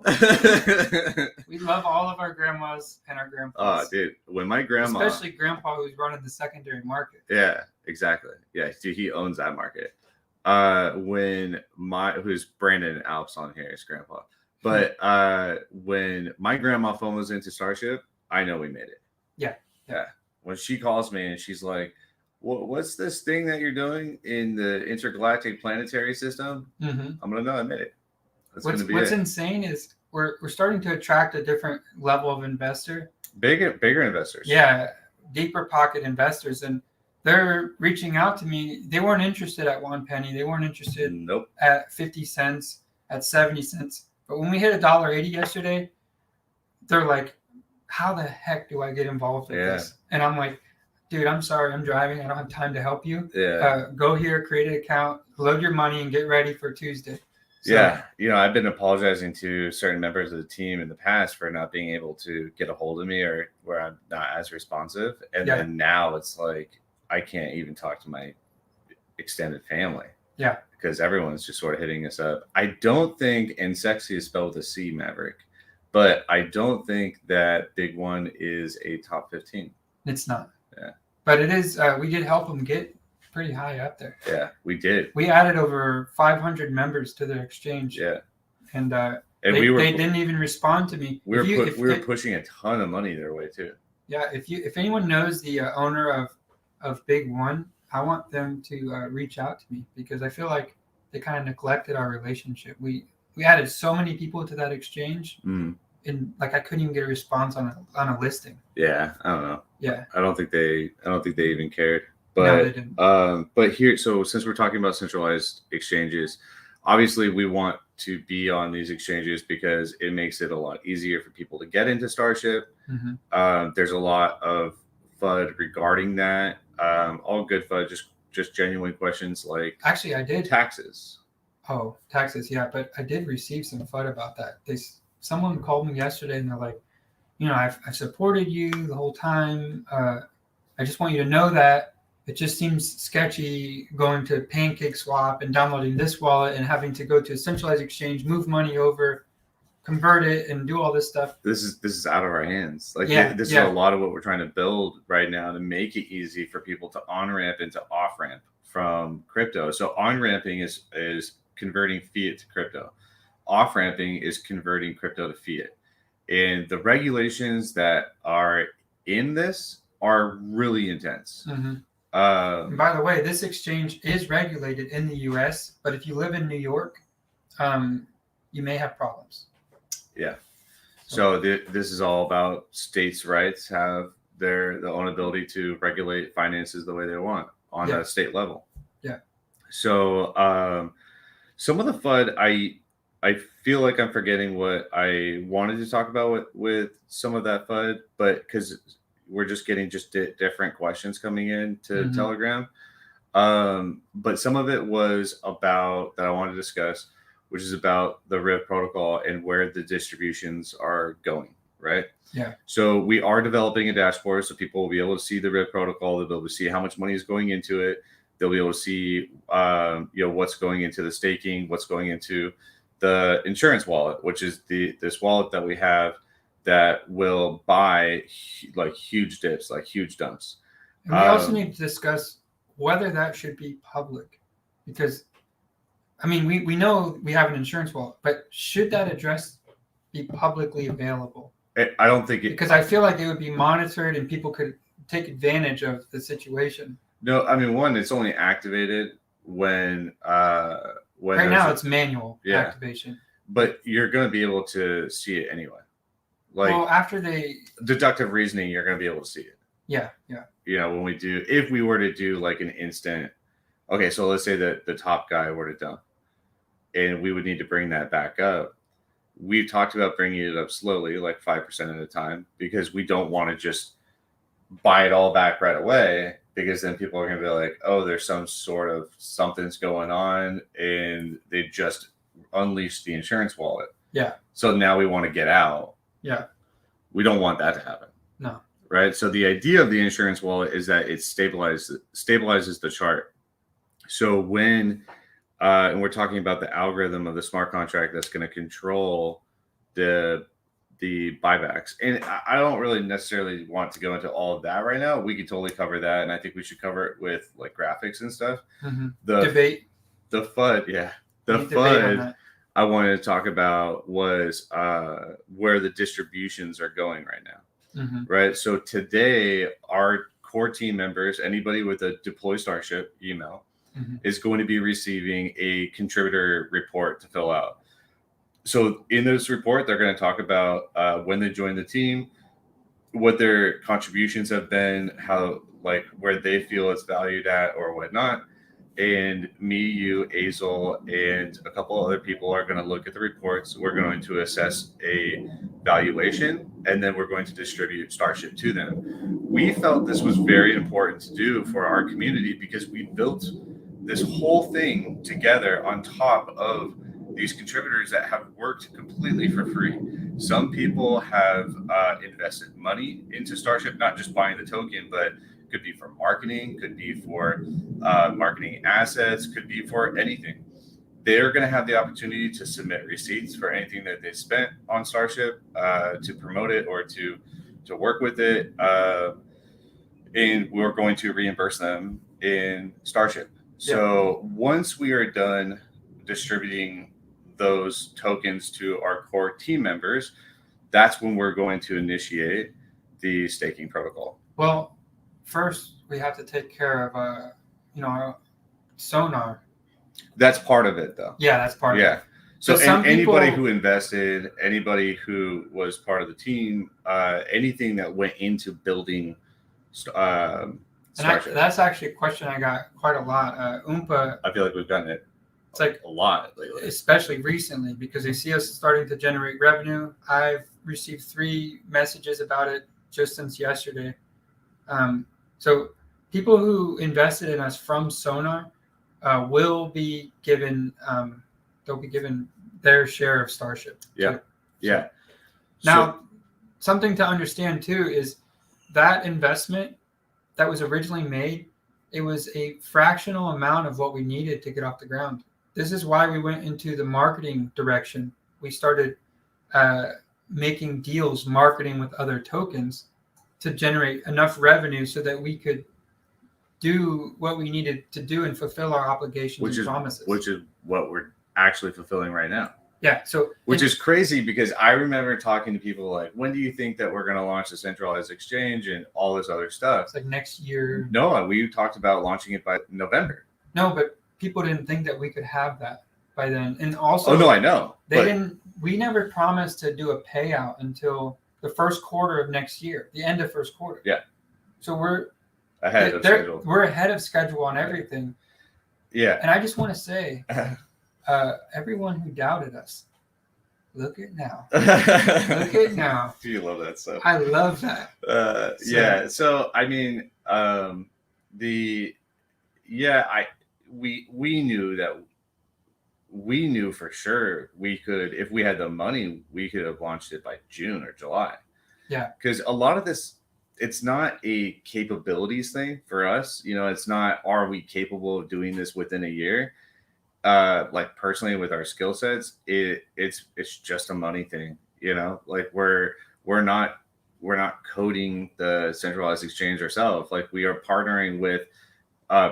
We love all of our grandmas and our grandpas.
Oh, dude. When my grandma...
Especially grandpa who's running the secondary market.
Yeah, exactly. Yeah, dude, he owns that market. Who's Brandon Alps on here is grandpa. But when my grandma phone was into Starship, I know we made it. Yeah. When she calls me and she's like, what's this thing that you're doing in the intergalactic planetary system? I'm going to know I made it.
What's insane is we're starting to attract a different level of investor.
Bigger investors.
Yeah, deeper pocket investors. And they're reaching out to me. They weren't interested at 1 penny. They weren't interested at 50 cents, at 70 cents. But when we hit $1.80 yesterday, they're like, how the heck do I get involved with this? And I'm like, dude, I'm sorry, I'm driving. I don't have time to help you. Yeah. Go here, create an account, load your money, and get ready for Tuesday.
So, yeah. I've been apologizing to certain members of the team in the past for not being able to get a hold of me or where I'm not as responsive. And then now it's like, I can't even talk to my extended family.
Yeah.
Because everyone's just sort of hitting us up. I don't think, and sexy is spelled with a C, Maverick, but I don't think that Big One is a top 15.
It's not.
Yeah.
But it is, we did help them get pretty high up there.
Yeah, we did.
We added over 500 members to their exchange.
Yeah.
And they didn't even respond to me.
We were pushing a ton of money their way too.
Yeah, if anyone knows the owner of Big One, I want them to reach out to me, because I feel like they kind of neglected our relationship. We added so many people to that exchange, and like I couldn't even get a response on a listing.
Yeah, I don't know.
Yeah,
I don't think they even cared. But
no, they didn't.
But here, so since we're talking about centralized exchanges, obviously we want to be on these exchanges because it makes it a lot easier for people to get into Starship. There's a lot of FUD regarding that. All good FUD, just genuine questions like,
actually, I did
taxes.
Oh, taxes, yeah, but I did receive some FUD about that. Someone called me yesterday and they're like, I've supported you the whole time. I just want you to know that it just seems sketchy going to Pancake Swap and downloading this wallet and having to go to a centralized exchange, move money over, convert it, and do all this stuff.
This is out of our hands. Like, this is a lot of what we're trying to build right now to make it easy for people to on-ramp and to off-ramp from crypto. So on-ramping is converting fiat to crypto. Off-ramping is converting crypto to fiat. And the regulations that are in this are really intense.
And by the way, this exchange is regulated in the U.S., but if you live in New York, you may have problems.
Yeah. So this is all about states' rights have their own ability to regulate finances the way they want on a state level.
Yeah.
So some of the FUD, I feel like I'm forgetting what I wanted to talk about with some of that FUD, but because we're just getting different questions coming in to Telegram. But some of it was about that I want to discuss, which is about the Riv protocol and where the distributions are going, right?
Yeah.
So we are developing a dashboard so people will be able to see the Riv protocol. They'll be able to see how much money is going into it. They'll be able to see, what's going into the staking, what's going into the insurance wallet, which is this wallet that we have that will buy like huge dips, like huge dumps.
And we also need to discuss whether that should be public, because I mean, we know we have an insurance wallet, but should that address be publicly available?
I don't think it,
because I feel like it would be monitored and people could take advantage of the situation.
No, I mean, one, it's only activated when
right now it's manual activation,
but you're going to be able to see it anyway. Like,
well, after
deductive reasoning, you're going to be able to see it.
Yeah.
If we were to do like an instant, okay, so let's say that the top guy were to dump and we would need to bring that back up. We've talked about bringing it up slowly, like 5% at a time, because we don't want to just buy it all back right away, because then people are going to be like, oh, there's some sort of something's going on and they just unleashed the insurance wallet. Yeah. So now we want to get out. Yeah. We don't want that to happen. No. Right. So the idea of the insurance wallet is that it stabilizes the chart. So when, and we're talking about the algorithm of the smart contract that's going to control the buybacks. And I don't really necessarily want to go into all of that right now. We could totally cover that. And I think we should cover it with like graphics and stuff. The debate. The FUD. Yeah. The FUD I wanted to talk about was where the distributions are going right now. Right. So today, our core team members, anybody with a Deploy Starship email, is going to be receiving a contributor report to fill out. So in this report, they're going to talk about when they joined the team, what their contributions have been, how, like, where they feel it's valued at or whatnot. And me, you, Azel, and a couple other people are going to look at the reports. We're going to assess a valuation, and then we're going to distribute Starship to them. We felt this was very important to do for our community because we built this whole thing together on top of these contributors that have worked completely for free. Some people have invested money into Starship, not just buying the token, but could be for marketing, could be for marketing assets, could be for anything. They're going to have the opportunity to submit receipts for anything that they spent on Starship to promote it or to work with it. And we're going to reimburse them in Starship. So once we are done distributing those tokens to our core team members, that's when we're going to initiate the staking protocol.
Well, first we have to take care of, Sonar.
That's part of it, though.
Yeah, that's part of it.
Yeah. So anybody who invested, anybody who was part of the team, anything that went into building Starship.
That's actually a question I got quite a lot. Oompa.
I feel like we've gotten it.
It's like
a lot lately,
especially recently, because they see us starting to generate revenue. I've received 3 messages about it just since yesterday. So people who invested in us from Sonar will be given they'll be given their share of Starship.
Yeah. Yeah.
Now, something to understand too is that investment that was originally made, it was a fractional amount of what we needed to get off the ground. This is why we went into the marketing direction. We started making deals, marketing with other tokens to generate enough revenue so that we could do what we needed to do and fulfill our obligations and promises.
Which is what we're actually fulfilling right now.
Yeah. So
which is crazy, because I remember talking to people like, when do you think that we're going to launch the centralized exchange and all this other stuff?
It's like next year.
No, we talked about launching it by November.
No, but people didn't think that we could have that by then. And also,
oh no, I know.
We never promised to do a payout until the first quarter of next year, the end of first quarter.
Yeah.
So we're
ahead of schedule.
We're ahead of schedule on everything.
Yeah.
And I just want to say, everyone who doubted us, look at now. Look at now.
Do you love that stuff?
I love that.
Yeah. So I mean, we knew for sure we could, if we had the money, we could have launched it by June or July.
Yeah.
Because a lot of this, it's not a capabilities thing for us. It's not, are we capable of doing this within a year? Like personally with our skill sets, it's just a money thing. Like we're not coding the centralized exchange ourselves. Like we are partnering with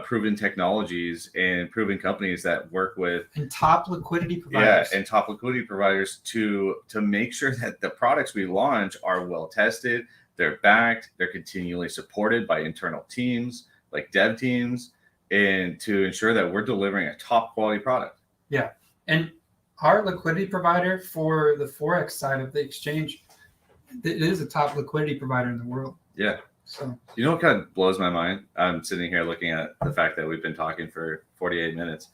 proven technologies and proven companies that work with
and top liquidity providers.
Yeah, and top liquidity providers to make sure that the products we launch are well tested, they're backed, they're continually supported by internal teams like dev teams, and to ensure that we're delivering a top quality product.
Yeah, and our liquidity provider for the Forex side of the exchange, it is a top liquidity provider in the world.
Yeah.
So
what kind of blows my mind? I'm sitting here looking at the fact that we've been talking for 48 minutes,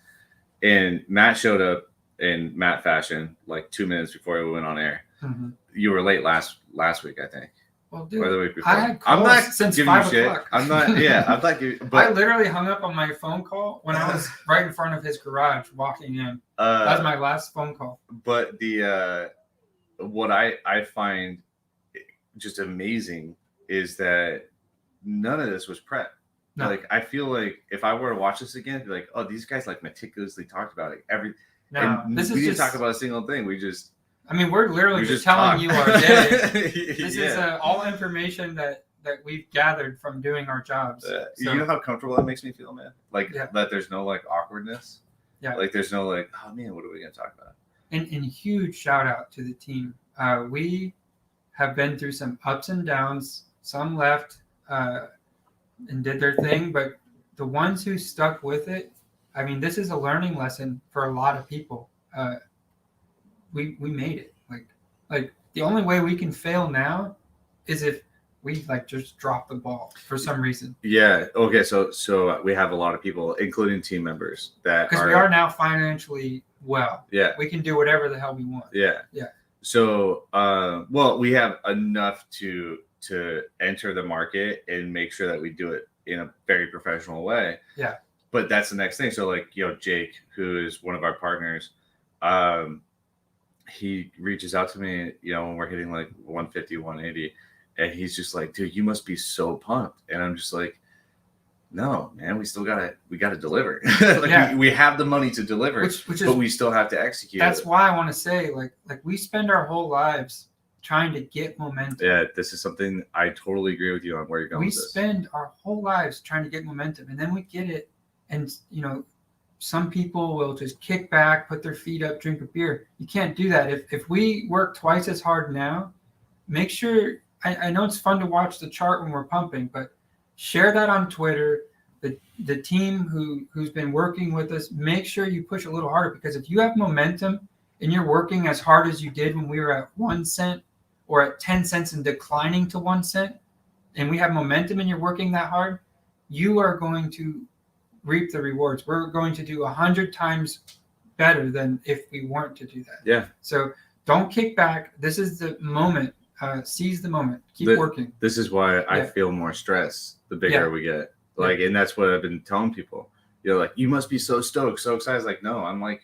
and Matt showed up in Matt fashion like 2 minutes before we went on air.
Mm-hmm.
You were late last week, I think.
Well, dude,
or the week before.
I had calls
I'm not
since
giving
5
you shit.
o'clock.
I'm not. Yeah, I'm not giving. But
I literally hung up on my phone call when I was right in front of his garage walking in. That was my last phone call.
But the what I find just amazing is that none of this was prep. No. Like I feel like if I were to watch this again, I'd be like, oh, these guys like meticulously talked about it. We didn't talk about a single thing. We're
literally just telling you our day. This is all information that we've gathered from doing our jobs. So,
you know how comfortable that makes me feel, man? Like that there's no like awkwardness. Yeah. Like there's no like, oh man, what are we gonna talk about?
And huge shout out to the team. We have been through some ups and downs. Some left and did their thing, but the ones who stuck with it, this is a learning lesson for a lot of people. We made it. Like the only way we can fail now is if we just drop the ball for some reason.
Yeah. Okay. So we have a lot of people, including team members, that
because we are now financially well.
Yeah.
We can do whatever the hell we want.
Yeah.
Yeah.
So we have enough to enter the market and make sure that we do it in a very professional way.
Yeah.
But that's the next thing. So Jake, who is one of our partners, he reaches out to me, when we're hitting like 150, 180, and he's just like, dude, you must be so pumped. And I'm just like, No, man, we gotta deliver. Like we have the money to deliver, but we still have to execute.
That's why I want to say, like we spend our whole lives trying to get momentum.
Yeah, this is something I totally agree with you on where you're going with this.
We spend our whole lives trying to get momentum, and then we get it, and some people will just kick back, put their feet up, drink a beer. You can't do that. If we work twice as hard now, make sure. I know it's fun to watch the chart when we're pumping, but share that on Twitter. The team who's been working with us, make sure you push a little harder, because if you have momentum and you're working as hard as you did when we were at 1 cent or at 10 cents and declining to 1 cent, and we have momentum and you're working that hard, you are going to reap the rewards. We're going to do 100 times better than if we weren't to do that.
Yeah.
So don't kick back. This is the moment. Seize the moment. Keep working.
This is why I feel more stress the bigger we get. Like, and that's what I've been telling people. Like, you must be so stoked, so excited. Like, no, I'm like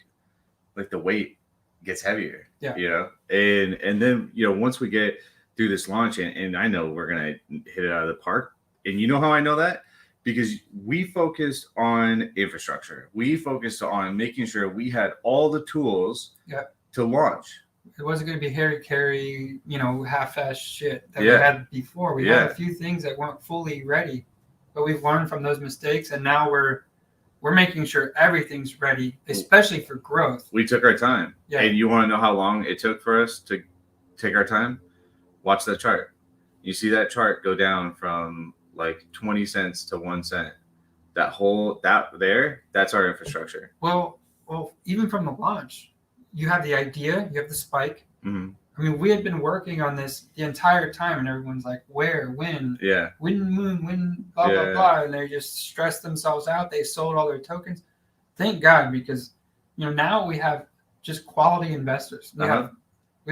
the weight gets heavier.
Yeah.
And then once we get through this launch, and I know we're gonna hit it out of the park. And you know how I know that? Because we focused on infrastructure. We focused on making sure we had all the tools to launch.
It wasn't going to be carry, half-ass shit that we had before. We had a few things that weren't fully ready, but we've learned from those mistakes, and now we're making sure everything's ready, especially for growth.
We took our time. Yeah. And you want to know how long it took for us to take our time? Watch that chart. You see that chart go down from like 20 cents to 1 cent. That's our infrastructure.
Well, even from the launch, you have the idea, you have the spike.
Mm-hmm.
I mean, we had been working on this the entire time, and everyone's like, where, when, when, blah, blah, blah. And they just stressed themselves out. They sold all their tokens. Thank God, because, now we have just quality investors. We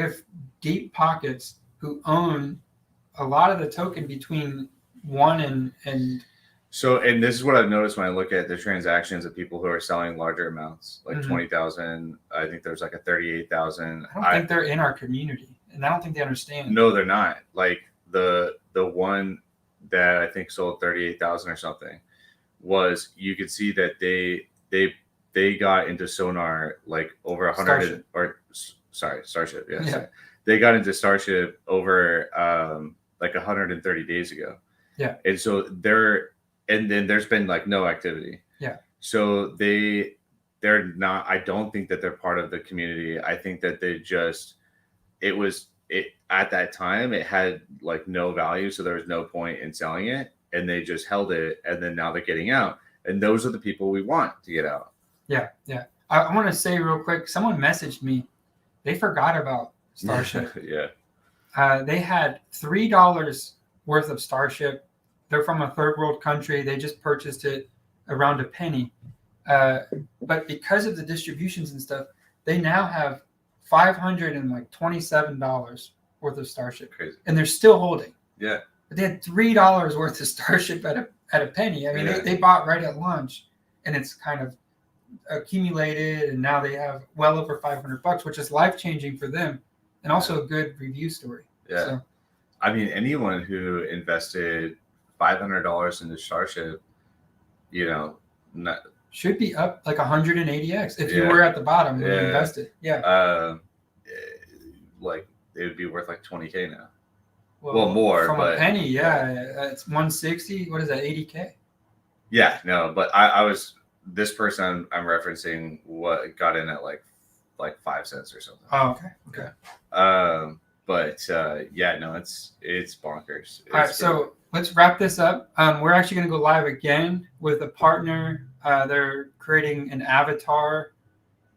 have deep pockets who own a lot of the token between 1 and
So, and this is what I've noticed when I look at the transactions of people who are selling larger amounts, like 20,000. I think there's like a 38,000.
I don't think they're in our community, and I don't think they understand.
No, they're not. Like the one that I think sold 38,000 or something was, you could see that they got into Sonar like over 100 Starship. Yes. Yeah. They got into Starship over like 130 days ago.
Yeah.
And so and then there's been like no activity.
Yeah.
So they're not, I don't think that they're part of the community. I think that at that time it had like no value. So there was no point in selling it, and they just held it. And then now they're getting out, and those are the people we want to get out.
Yeah. Yeah. I want to say real quick, someone messaged me. They forgot about Starship.
Yeah.
They had $3 worth of Starship. They're from a third world country. They just purchased it around a penny. But because of the distributions and stuff, they now have $527 worth of Starship.
Crazy.
And they're still holding.
Yeah.
But they had $3 worth of Starship at a penny. I mean, they bought right at launch, and it's kind of accumulated, and now they have well over $500, which is life-changing for them, and also a good review story.
Yeah.
So,
I mean, anyone who invested $500 into Starship,
should be up like 180x if you were at the bottom when you invested. Yeah.
Like it would be worth like 20K now.
Well,
more
from
but,
a penny. It's 160. What is that? 80K.
Yeah, no, but I was this person I'm referencing what got in at like 5 cents or something.
Oh, okay.
But no, it's bonkers.
All right, so let's wrap this up. We're actually going to go live again with a partner. They're creating an avatar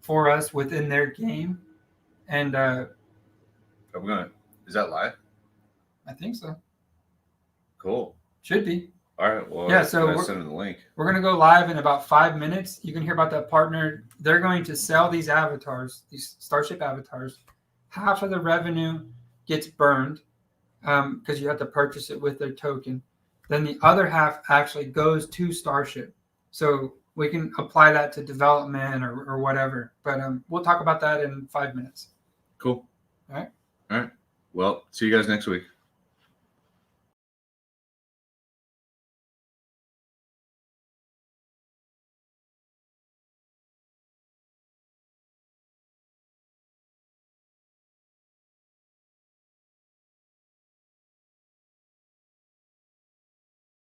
for us within their game, and
is that live?
I think so.
Cool.
Should be.
All right. Well,
so
we're sending the link.
We're going to go live in about 5 minutes. You can hear about that partner. They're going to sell these avatars, these Starship avatars. Half of the revenue gets burned because you have to purchase it with their token. Then the other half actually goes to Starship. So we can apply that to development or whatever. But we'll talk about that in 5 minutes.
Cool.
All right.
Well, see you guys next week.